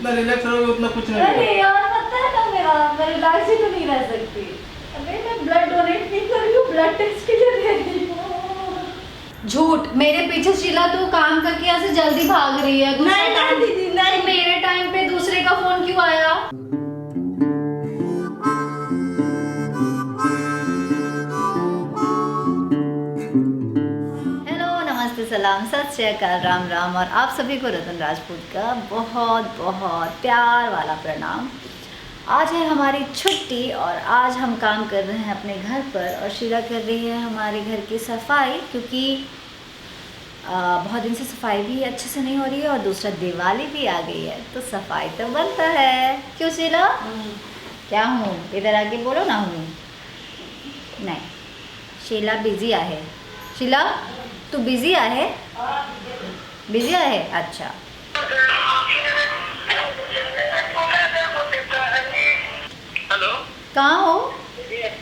जितना रिलैक्स रहोगे उतना कुछ नहीं अरे होगा। यार पता है ना मैं रिलैक्स ही तो नहीं रह सकती। अरे मैं ब्लड डोनेट नहीं कर रही हूँ, ब्लड टेस्ट के लिए दे रही हूँ। झूठ, मेरे पीछे शीला तो काम करके यहाँ से जल्दी भाग रही है। नहीं नहीं दीदी नहीं, मेरे टाइम पे दूसरे का फोन क्यों आया? हेलो, नमस्ते, सलाम, सत श्री अकाल, राम राम और आप सभी को रतन राजपूत का बहुत बहुत प्यार वाला प्रणाम। आज है हमारी छुट्टी और आज हम काम कर रहे हैं अपने घर पर और शीला कर रही है हमारे घर की सफाई, क्योंकि बहुत दिन से सफाई भी अच्छे से नहीं हो रही है और दूसरा दिवाली भी आ गई है तो सफाई तो बनता है। क्यों शीला? क्या हूँ? इधर आके बोलो ना हूँ। नहीं, शीला बिजी आहे। शीला तू बिजी आहे? बिजी आहे? अच्छा। हेलो, कहाँ हो?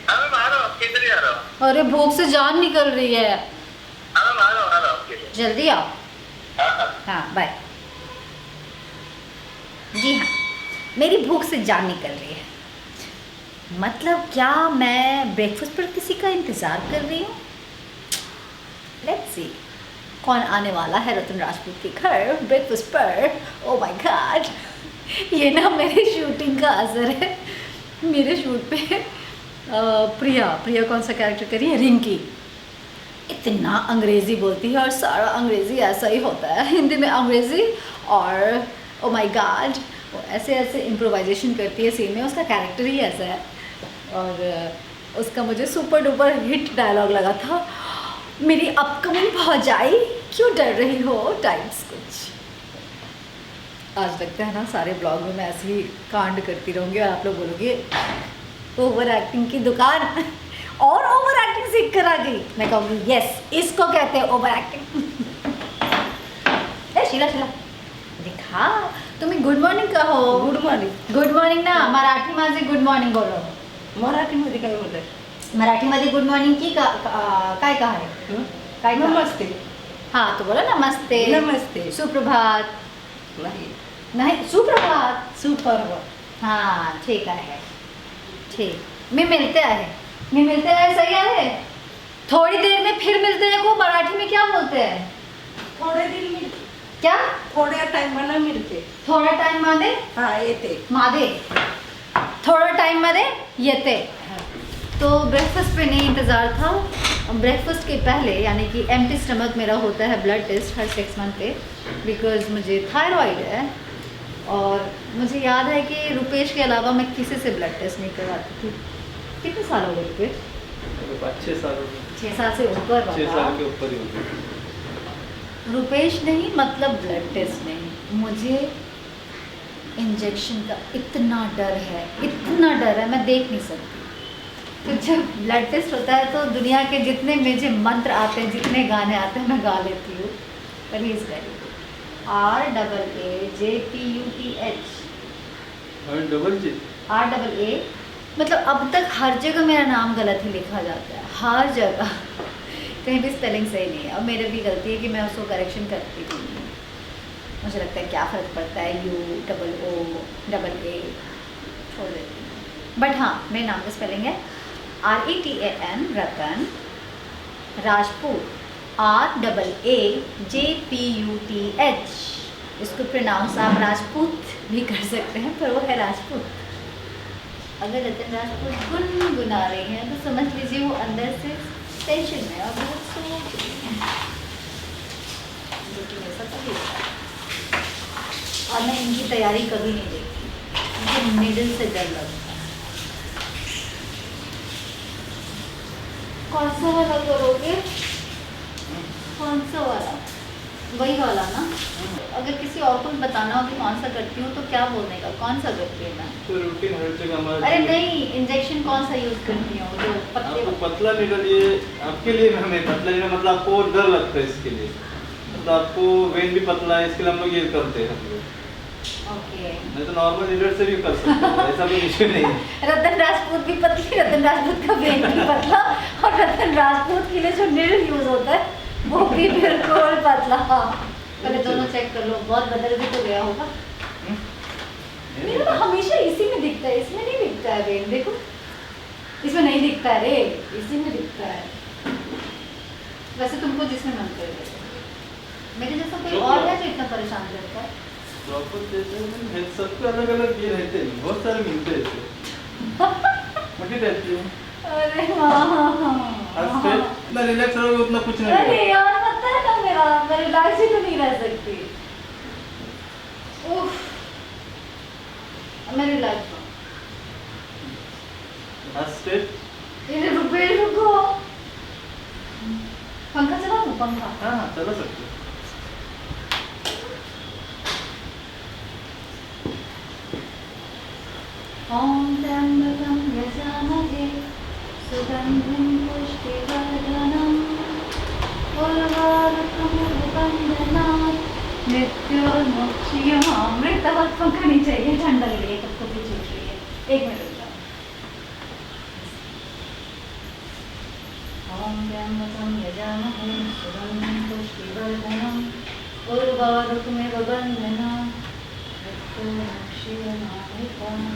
हाँ मैं आ रहा हूँ, आपके इधर ही आ रहा हूँ। अरे भूख से जान निकल रही है। हाँ मैं आ रहा हूँ आपके इधर। जल्दी आओ। हाँ बाय। जी हाँ, मेरी भूख से जान निकल रही है। मतलब क्या मैं ब्रेकफास्ट पर किसी का इंतज़ार कर रही हूँ? लेट्स सी कौन आने वाला है रतन राजपूत के घर ब्रेकफास्ट पर। ओ माय गॉड, ये ना मेरे शूटिंग का असर है। मेरे शूट पे प्रिया कौन सा कैरेक्टर करी है? रिंकी इतना अंग्रेज़ी बोलती है और सारा अंग्रेज़ी ऐसा ही होता है, हिंदी में अंग्रेज़ी। और ओ माय गॉड, वो ऐसे ऐसे इम्प्रोवाइजेशन करती है सीन में, उसका कैरेक्टर ही ऐसा है। और उसका मुझे सुपर डुपर हिट डायलॉग लगा था, मेरी अपकमिंग भौजाई क्यों डर रही हो, टाइप्स कुछ। आज लगता है ना सारे ब्लॉग में मैं ऐसे ही कांड करती रहूँगी और आप लोग बोलोगे ओवर एक्टिंग की दुकान और ओवर एक्टिंग सीख कर आ गई। मैं कहूँगी यस, इसको कहते हैं ओवर एक्टिंग। शीला दिखा, तुम्हें गुड मॉर्निंग कहो। Good morning. गुड मॉर्निंग ना मराठी माझे गुड मॉर्निंग बोलो। मराठीमध्ये काय बोलताय? मराठीमध्ये गुड मॉर्निंग की काय का आहे? काय का? नमस्ते। हाँ तो बोलो नमस्ते, नमस्ते। सुप्रभात। नाही, नहीं, सुप्रभात। सुपर्व। हाँ ठीक आहे, ठीक। मी मिलते आहे सही आहे। थोड़ी देर में फिर मिलते हैं को मराठी में क्या बोलते हैं? थोडे दिन मिळते, क्या? थोड्या टाइमाला मिळते। थोड़ा टाइम मध्ये हा येते। मादे, थोड़ा टाइम मध्ये येते। तो ब्रेकफास्ट पे नहीं इंतज़ार था। ब्रेकफास्ट के पहले यानी कि एम्प्टी स्टमक मेरा होता है ब्लड टेस्ट हर 6 मंथ पे, बिकॉज मुझे थायराइड है। और मुझे याद है कि रुपेश के अलावा मैं किसी से ब्लड टेस्ट नहीं करवाती थी। कितने साल हो गए रुपेश? 5-6 साल हो गए। 6 साल से ऊपर 6 बाबा। साल के ऊपर ही हो गए। रुपेश नहीं, मतलब ब्लड टेस्ट नहीं। मुझे इंजेक्शन का इतना डर है, मैं देख नहीं सकती। तो जब ब्लड टेस्ट होता है तो दुनिया के जितने मुझे मंत्र आते हैं, जितने गाने आते हैं, मैं गा लेती हूँ। प्लीज़ करिए। RAAJPUTH। मतलब अब तक हर जगह मेरा नाम गलत ही लिखा जाता है, हर जगह कहीं भी स्पेलिंग सही नहीं है। और मेरे भी गलती है कि मैं उसको करेक्शन करती भी नहीं हूँ। मुझे लगता है क्या फ़र्क पड़ता है, UOOA छोड़ देती हूँ। बट हाँ, मेरे नाम का स्पेलिंग है RETAN रतन राजपूत, RAAJPUTH। इसको प्रोनाउंस आप राजपूत भी कर सकते हैं, पर वो है राजपूत। अगर रतन राजपूत गुनगुना रही हैं तो समझ लीजिए वो अंदर से टेंशन में और बहुत सोच रही हैं। लेकिन ऐसा कभी नहीं होता। और मैं इनकी तैयारी कभी नहीं देखती, मुझे निडल से डर लगता है। कौन सा वाला करोगे? कौन सा वाला? वही वाला ना? अगर किसी और को बताना हो कि कौन सा करती हूँ तो क्या बोलने का, कौन सा करती हूँ मैं? तो रूटीन हर जगह हमारा। अरे नहीं, इंजेक्शन कौन सा यूज़ करती हूँ? जो पतले आपको पतला नीडल, ये आपके लिए हमें पतला नीडल, मतलब आपको डर लगता है इसके लिए, मतलब आपको वेन भी पतला है इसके लिए हम लोग ये करते हैं हम लोग। ओके। नहीं तो नॉर्मल नीडल से भी कर सकते हैं, ऐसा कोई इश्यू नहीं है। रतन राजपूत भी पतली, रतन राजपूत का वेन भी पतला और रतन राजपूत के लिए जो नीडल यूज़ होता है वो भी बिल्कुल पतला। पहले दोनों चेक कर लो, बहुत बदल भी तो गया होगा। दिखता है, इसमें नहीं दिखता है बेन, देखो इसमें नहीं दिखता है रे, इसी में दिखता है। वैसे तुमको जिसमें मन करे, मेरे जैसा कोई जो और है जो इतना परेशान करता है? प्रॉपर जैसे नहीं, सबके अलग अलग ये रहते हैं, बहुत सारे मिलते हैं ऐसे। मोटी रहती हूँ, अरे हाँ आज पे इतना रिलैक्स रहोगे उतना कुछ नहीं अरे होगा। यार पता है ना मेरा, मैं रिलैक्स ही तो नहीं रह सकती। उफ, मैं रिलैक्स हूँ। आज स्ट्रेट, ये रुको, पंखा चला दूँ, पंखा? हाँ चला सकते हो। ओम त्र्यंबकं यजामहे सुगंधिं पुष्टिवर्धनम् उर्वारुकमिव बन्धनात् मृत्योर्मुक्षीयमामृतम्। मेरे तक पंखा नहीं चाहिए, ठंडा लग रही है, कब कभी चूट रही है। एक मिनट रुक जाओ। ओम त्र्यंबकं यजामहे सुगंधिं पुष्टिवर्धनम् उर्वारुकमिव बन्धनात् मृत्योर्मुक्षीयमामृतम्।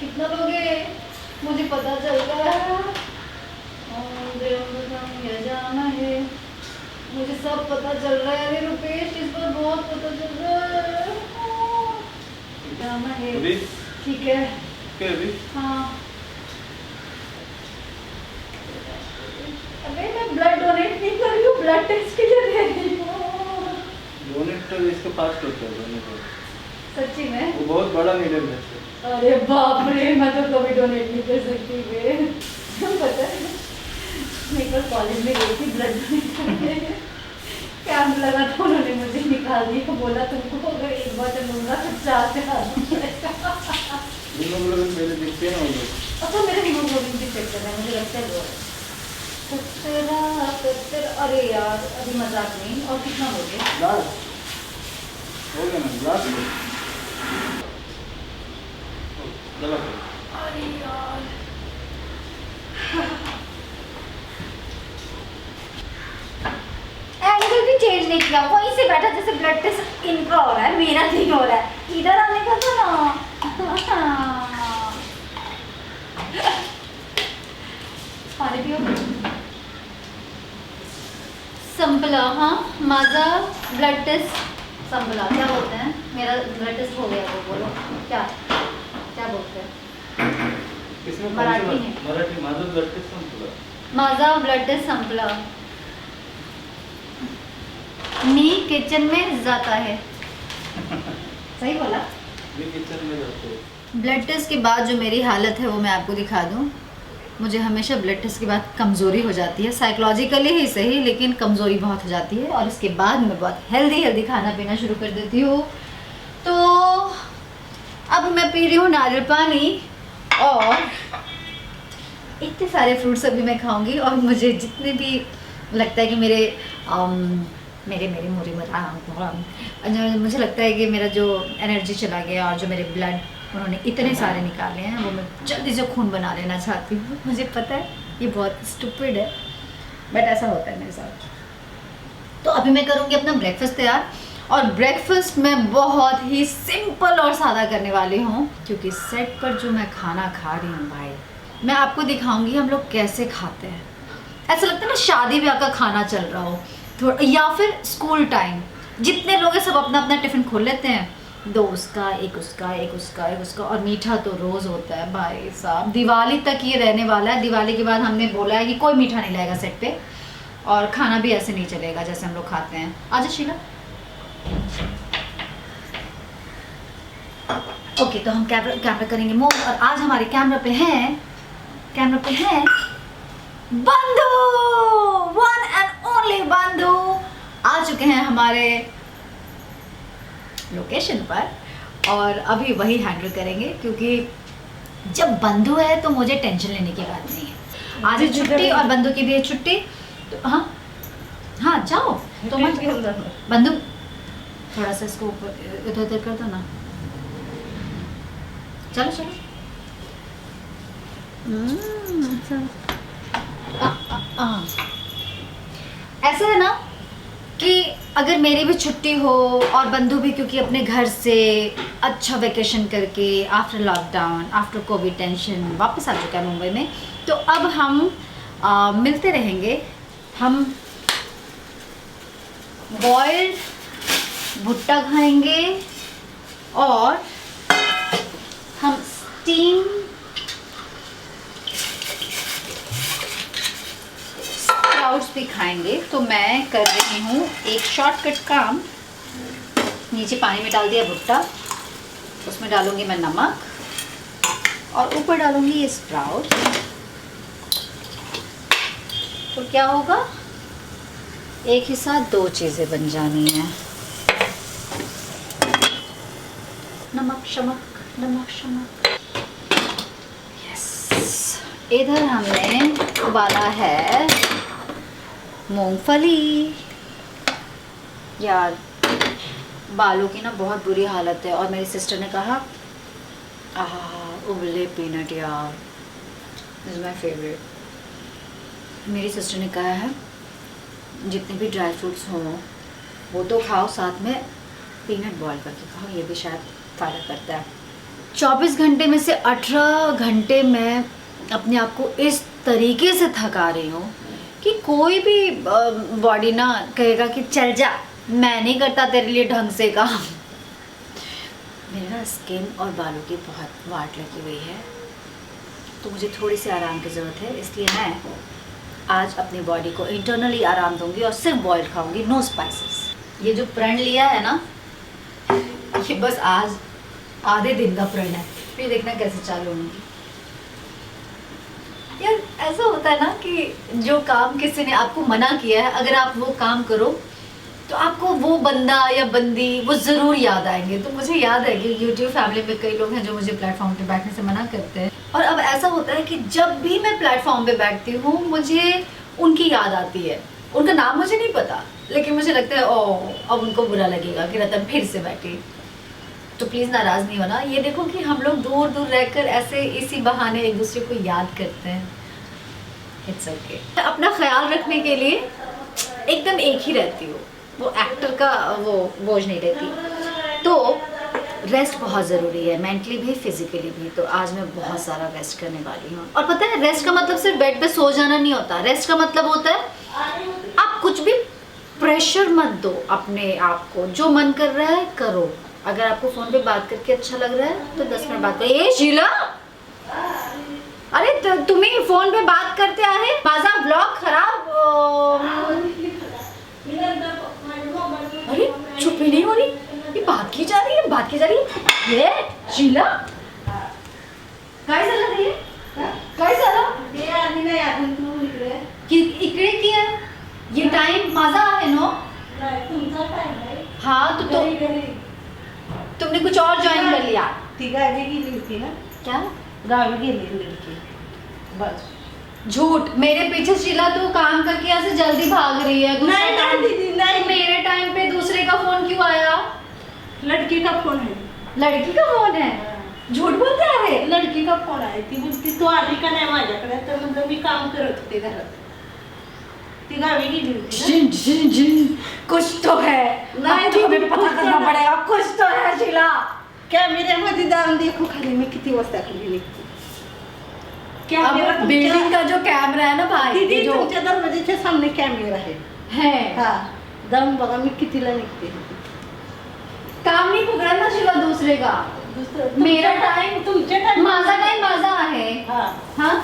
कितना लोगे मुझे पता चलता है, मुझे सब पता चल रहा है। अरे रुपेश, इस बार बहुत पता चल रहा है। अभी ठीक है, क्या अभी हाँ। अबे मैं ब्लड डोनेट नहीं कर रही हूँ, ब्लड टेस्ट के लिए दे रही हूँ। डोनेट तो इसका फास्ट होता है डोनेट, सच्ची में? वो बहुत बड़ा नीडल है। अरे बाप रे, मैं तो कभी डोनेट नहीं कर सकती बे। पता है मैं एक बार कॉलेज में गई थी ब्लड डोनेट करने, कैंप लगा था, उन्होंने मुझे निकाल दिया, बोला तुमको अगर एक बोतल लूंगा तो 4 से 8 पड़ेगा। हीमोग्लोबिन पहले देखते हैं ना वो लोग। अच्छा मेरा हीमोग्लोबिन भी चेक करना है, मुझे लगता है वो है 17। अरे यार अभी मजाक नहीं, और कितना हो गया? ग्लास हो गया ना, ग्लास दबा के। अरे यार एंगल भी चेंज नहीं किया, वहीं से बैठा जैसे ब्लड टेस्ट इनका हो रहा है, मेरा नहीं हो रहा है। इधर आने का तो ना। पानी पियो। संपला, हाँ माझा ब्लड टेस्ट संपला, क्या बोलते हैं? मेरा ब्लड टेस्ट हो गया, वो बोलो क्या क्या बोलते हैं? इसमें मराठी कौन सा में। मराठी माझा ब्लड टेस्ट संपला। माझा ब्लड टेस्ट संपला, मी किचन में जाता है। सही बोला? मैं किचन में जाते हैं। ब्लड टेस्ट के बाद जो मेरी हालत है वो मैं आपको दिखा दूं। मुझे हमेशा ब्लड टेस्ट के बाद कमज़ोरी हो जाती है, साइकोलॉजिकली ही सही लेकिन कमज़ोरी बहुत हो जाती है, और इसके बाद मैं बहुत हेल्दी खाना पीना शुरू कर देती हूँ। तो अब मैं पी रही हूँ नारियल पानी, और इतने सारे फ्रूट्स अभी मैं खाऊंगी, और मुझे जितने भी लगता है कि मुझे लगता है कि मेरा जो एनर्जी चला गया और जो मेरे ब्लड उन्होंने इतने सारे निकाले हैं, वो मैं जल्दी से खून बना लेना चाहती हूँ। मुझे पता है ये बहुत स्टूपिड है, बट ऐसा होता है मेरे साथ। तो अभी मैं करूँगी अपना ब्रेकफास्ट तैयार, और ब्रेकफास्ट मैं बहुत ही सिंपल और सादा करने वाली हूँ, क्योंकि सेट पर जो मैं खाना खा रही हूँ भाई, मैं आपको दिखाऊंगी हम लोग कैसे खाते हैं। ऐसा लगता है ना शादी ब्याह का खाना चल रहा हो थोड़ा, या फिर स्कूल टाइम, जितने लोग हैं सब अपना अपना टिफ़िन खोल लेते हैं, 2 उसका, एक उसका, एक उसका, एक उसका, और मीठा तो रोज़ होता है भाई साहब। दिवाली तक ये रहने वाला है, दिवाली के बाद हमने बोला है कि कोई मीठा नहीं लाएगा सेट पे, और खाना भी ऐसे नहीं चलेगा जैसे हम लोग खाते हैं। आजा शीला। ओके, तो हम कैमरा करेंगे मूव, और आज हमारे कैमरा पे हैं बंधु, वन एंड ओनली बंधु आ चुके हैं हमारे लोकेशन पर, और अभी वही हैंडल करेंगे, क्योंकि जब बंधु है तो मुझे टेंशन लेने की बात नहीं है। आज है छुट्टी और बंधु की भी है छुट्टी, तो हाँ जाओ तो मत बंधु, थोड़ा सा इसको इधर उधर कर दो ना, चलो चलो। ऐसा है ना, कि अगर मेरी भी छुट्टी हो और बंधु भी, क्योंकि अपने घर से अच्छा वेकेशन करके after lockdown, after Covid tension वापस आ चुका है मुंबई में, तो अब हम मिलते रहेंगे। हम बॉइल्ड भुट्टा खाएंगे और हम स्टीम स्प्राउट्स भी खाएंगे। तो मैं कर रही हूँ एक शॉर्टकट काम। नीचे पानी में डाल दिया भुट्टा, उसमें डालूंगी मैं नमक और ऊपर डालूंगी ये स्प्राउट। तो क्या होगा, एक ही साथ दो चीज़ें बन जानी है। नमक शमक, नमक शमक। यस। इधर हमने उबाला है मूंगफली। यार बालों की ना बहुत बुरी हालत है, और मेरी सिस्टर ने कहा उबले पीनट यार इज़ माई फेवरेट। मेरी सिस्टर ने कहा है जितने भी ड्राई फ्रूट्स हों वो तो खाओ, साथ में पीनट बॉईल करके खाओ, ये भी शायद फ़ायदा करता है। 24 घंटे में से 18 घंटे मैं अपने आप को इस तरीके से थका रही हूँ कि कोई भी बॉडी ना कहेगा कि चल जा, मैं नहीं करता तेरे लिए ढंग से काम। मेरे ना स्किन और बालों की बहुत वाट लगी हुई है, तो मुझे थोड़ी सी आराम की ज़रूरत है। इसलिए मैं आज अपनी बॉडी को इंटरनली आराम दूंगी और सिर्फ बॉयल खाऊंगी, नो स्पाइसेस। ये जो प्रण लिया है ना, ये बस आज आधे दिन का प्रण है, फिर देखना कैसे चालू होंगी। यार ऐसा होता है ना कि जो काम किसी ने आपको मना किया है, अगर आप वो काम करो तो आपको वो बंदा या बंदी वो ज़रूर याद आएंगे। तो मुझे याद है कि यूट्यूब फैमिली में कई लोग हैं जो मुझे प्लेटफॉर्म पे बैठने से मना करते हैं, और अब ऐसा होता है कि जब भी मैं प्लेटफॉर्म पे बैठती हूँ मुझे उनकी याद आती है। उनका नाम मुझे नहीं पता, लेकिन मुझे लगता है ओह अब उनको बुरा लगेगा कि रतन फिर से बैठी। तो प्लीज़ नाराज़ नहीं होना। ये देखो कि हम लोग दूर दूर रहकर ऐसे इसी बहाने एक दूसरे को याद करते हैं। It's okay. अपना ख्याल रखने के लिए एकदम एक ही रहती हूँ, वो एक्टर का वो बोझ नहीं रहती। तो रेस्ट बहुत ज़रूरी है, मेंटली भी फिजिकली भी। तो आज मैं बहुत सारा रेस्ट करने वाली हूँ। और पता है रेस्ट का मतलब सिर्फ बेड पे सो जाना नहीं होता। रेस्ट का मतलब होता है आप कुछ भी प्रेशर मत दो अपने आप को, जो मन कर रहा है करो। अगर आपको फ़ोन पे बात करके अच्छा लग रहा है तो 10 मिनट बात करो। ए शीला, अरे तुम्हें फ़ोन पे बात करते आहे माझा ब्लॉग खराब। अरे चुप ही नहीं हो रही, ये बात की जा रही है, बात की जा रही है। ये शीला काय झालं रे, काय झालं? ते आधी नाही, अजून तू इकडे की इकडे की आहे? ये टाइम माझा आहे नो? नाही, तुमचा टाइम आहे। हाँ तो घरी तुमने कुछ और ज्वाइन कर लिया ती गावी गेली होती ना, क्या? गावी गेली लड़की बस। झूठ, मेरे पीछे शीला तू काम करके यहाँ से जल्दी भाग रही है। दूसरे नहीं, टाइम- नहीं, दीदी, नहीं। मेरे टाइम पे दूसरे का फोन क्यों आया? लड़की का फोन है, लड़की का फोन है? झूठ बोलते आहे? लड़की का फोन आहे। ती बोलती तू आली का नाही माझ्याकडे, तर म्हणलं मी काम करत होते घरात। ती गावी गेली होती ना। जिन जिन जिन कुछ तो है। नहीं, अब तो हमें कुछ पता तो करना है। पड़ेगा, कुछ तो है शीला। कॅमेऱ्यामध्ये जाऊन देखो खाली मी किती वाजता खाली निघते। कॅमेरा अब बिल्डिंग का जो कैमरा है ना भाई, दीदी ये जो तुमच्या दरवाजाच्या सामने कॅमेरा आहे। है हा, जाऊन बघा मी कितीला निघते। काम नहीं पकड़ा ना शीला दूसरे का। दुसरं मेरा टाइम तुमच्या टाइम माझा टाइम माझा आहे। हा, हाँ,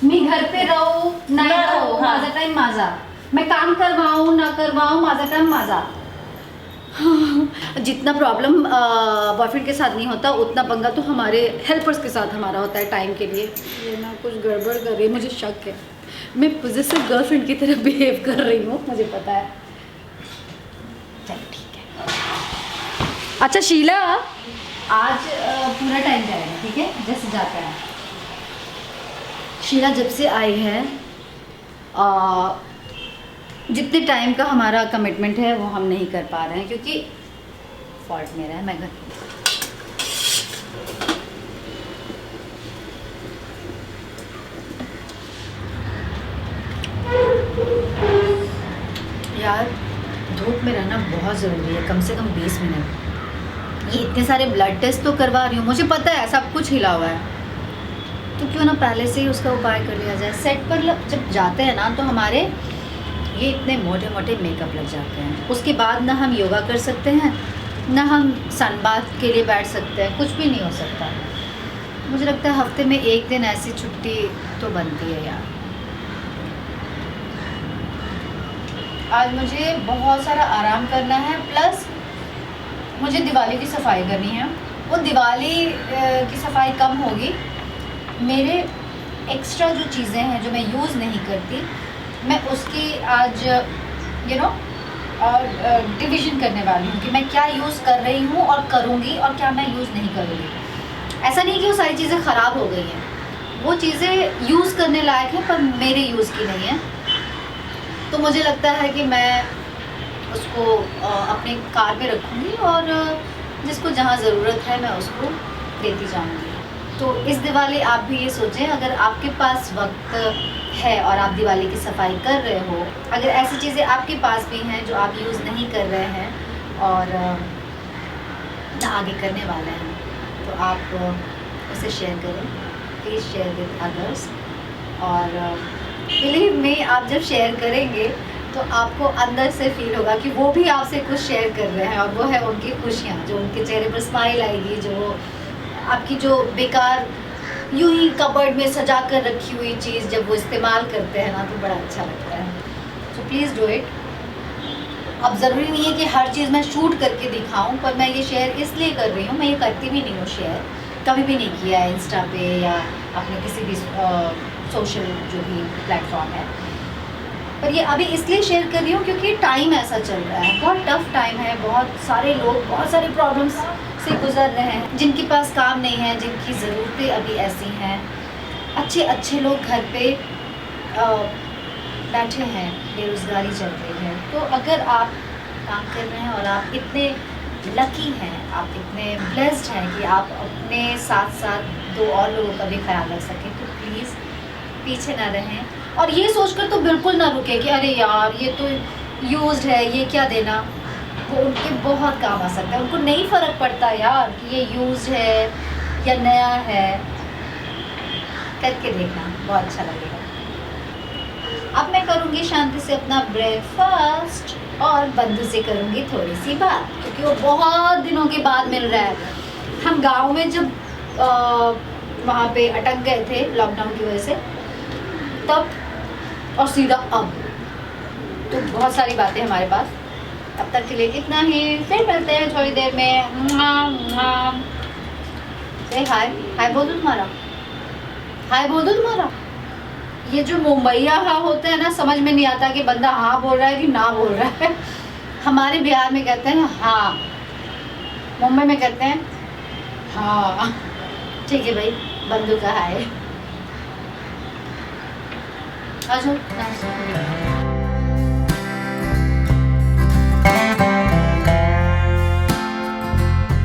मी घर पे रहूं नहीं ना रहूं, रहूं, हाँ। माझा टाइम माझा। मैं काम करवाऊं ना करवाऊं, माझा टाइम माझा। जितना प्रॉब्लम बॉयफ्रेंड के साथ नहीं होता, उतना पंगा तो हमारे हेल्पर्स के साथ हमारा होता है टाइम के लिए। ये ना कुछ गड़बड़ कर रही है, मुझे शक है। मैं पॉजिटिव गर्लफ्रेंड की तरह बिहेव कर रही हूँ, मुझे पता है। चलो ठीक है। अच्छा शीला, आज पूरा टाइम जाएगा, ठीक है? जैसे जाता है। शीला जब से आई है जितने टाइम का हमारा कमिटमेंट है वो हम नहीं कर पा रहे हैं, क्योंकि फॉल्ट मेरा है। मैं घर यार धूप में रहना बहुत ज़रूरी है, कम से कम 20 मिनट। ये इतने सारे ब्लड टेस्ट तो करवा रही हूँ, मुझे पता है सब कुछ हिला हुआ है, तो क्यों ना पहले से ही उसका उपाय कर लिया जाए। सेट पर जब जाते हैं ना तो हमारे ये इतने मोटे मोटे मेकअप लग जाते हैं, उसके बाद ना हम योगा कर सकते हैं, ना हम सन बाथ के लिए बैठ सकते हैं, कुछ भी नहीं हो सकता। मुझे लगता है हफ्ते में एक दिन ऐसी छुट्टी तो बनती है यार। आज मुझे बहुत सारा आराम करना है, प्लस मुझे दिवाली की सफाई करनी है। वो दिवाली की सफाई कम होगी, मेरे एक्स्ट्रा जो चीज़ें हैं जो मैं यूज़ नहीं करती, मैं उसकी आज और डिवीज़न करने वाली हूँ कि मैं क्या यूज़ कर रही हूँ और करूँगी और क्या मैं यूज़ नहीं करूँगी। ऐसा नहीं कि वो सारी चीज़ें ख़राब हो गई हैं, वो चीज़ें यूज़ करने लायक हैं पर मेरे यूज़ की नहीं है। तो मुझे लगता है कि मैं उसको अपने कार पे रखूँगी और जिसको जहाँ ज़रूरत है मैं उसको देती जाऊँगी। तो इस दिवाली आप भी ये सोचें, अगर आपके पास वक्त है और आप दिवाली की सफाई कर रहे हो, अगर ऐसी चीज़ें आपके पास भी हैं जो आप यूज़ नहीं कर रहे हैं और ना आगे करने वाले हैं, तो आप उसे शेयर करें, प्लीज़ शेयर विद अदर्स। और बिलीव मी, आप जब शेयर करेंगे तो आपको अंदर से फील होगा कि वो भी आपसे कुछ शेयर कर रहे हैं, और वो है उनकी खुशियाँ, जो उनके चेहरे पर स्माइल आएगी, जो आपकी जो बेकार यूं ही कबर्ड में सजा कर रखी हुई चीज़ जब वो इस्तेमाल करते हैं ना तो बड़ा अच्छा लगता है। So please do it. अब ज़रूरी नहीं है कि हर चीज़ मैं शूट करके दिखाऊं, पर मैं ये शेयर इसलिए कर रही हूँ, मैं ये करती भी नहीं हूँ शेयर, कभी भी नहीं किया है इंस्टा पे या अपने किसी भी सोशल जो भी प्लेटफॉर्म है, पर ये अभी इसलिए शेयर कर रही हूँ क्योंकि टाइम ऐसा चल रहा है, बहुत टफ टाइम है, बहुत सारे लोग बहुत सारी प्रॉब्लम्स से गुजर रहे हैं, जिनके पास काम नहीं है, जिनकी ज़रूरतें अभी ऐसी हैं, अच्छे अच्छे लोग घर पे बैठे हैं, बेरोज़गारी चल रही है। तो अगर आप काम कर रहे हैं और आप इतने लकी हैं, आप इतने ब्लेस्ड हैं कि आप अपने साथ साथ 2 और लोगों का भी ख्याल रख सकें, तो प्लीज़ पीछे ना रहें। और ये सोचकर तो बिल्कुल ना रुके कि अरे यार ये तो यूज्ड है, ये क्या देना, वो उनके बहुत काम आ सकता है। उनको नहीं फ़र्क पड़ता यार कि ये यूज्ड है या नया है, करके देखना बहुत अच्छा लगेगा। अब मैं करूँगी शांति से अपना ब्रेकफास्ट और बंधु से करूँगी थोड़ी सी बात, क्योंकि वो बहुत दिनों के बाद मिल रहा है। हम गांव में जब वहाँ पे अटक गए थे लॉकडाउन की वजह से, तब और सीधा अब, तो बहुत सारी बातें हमारे पास। अब तक के लिए इतना ही, फिर मिलते हैं थोड़ी देर में। हाय हाय बोल दो तुम्हारा, हाय बोल दो तुम्हारा। ये जो मुंबईया हाँ होते हैं ना, समझ में नहीं आता कि बंदा हाँ बोल रहा है कि ना बोल रहा है। हमारे बिहार में कहते हैं हाँ, मुंबई में कहते हैं हाँ। ठीक है भाई, बंदू का हाय। आ जाओ।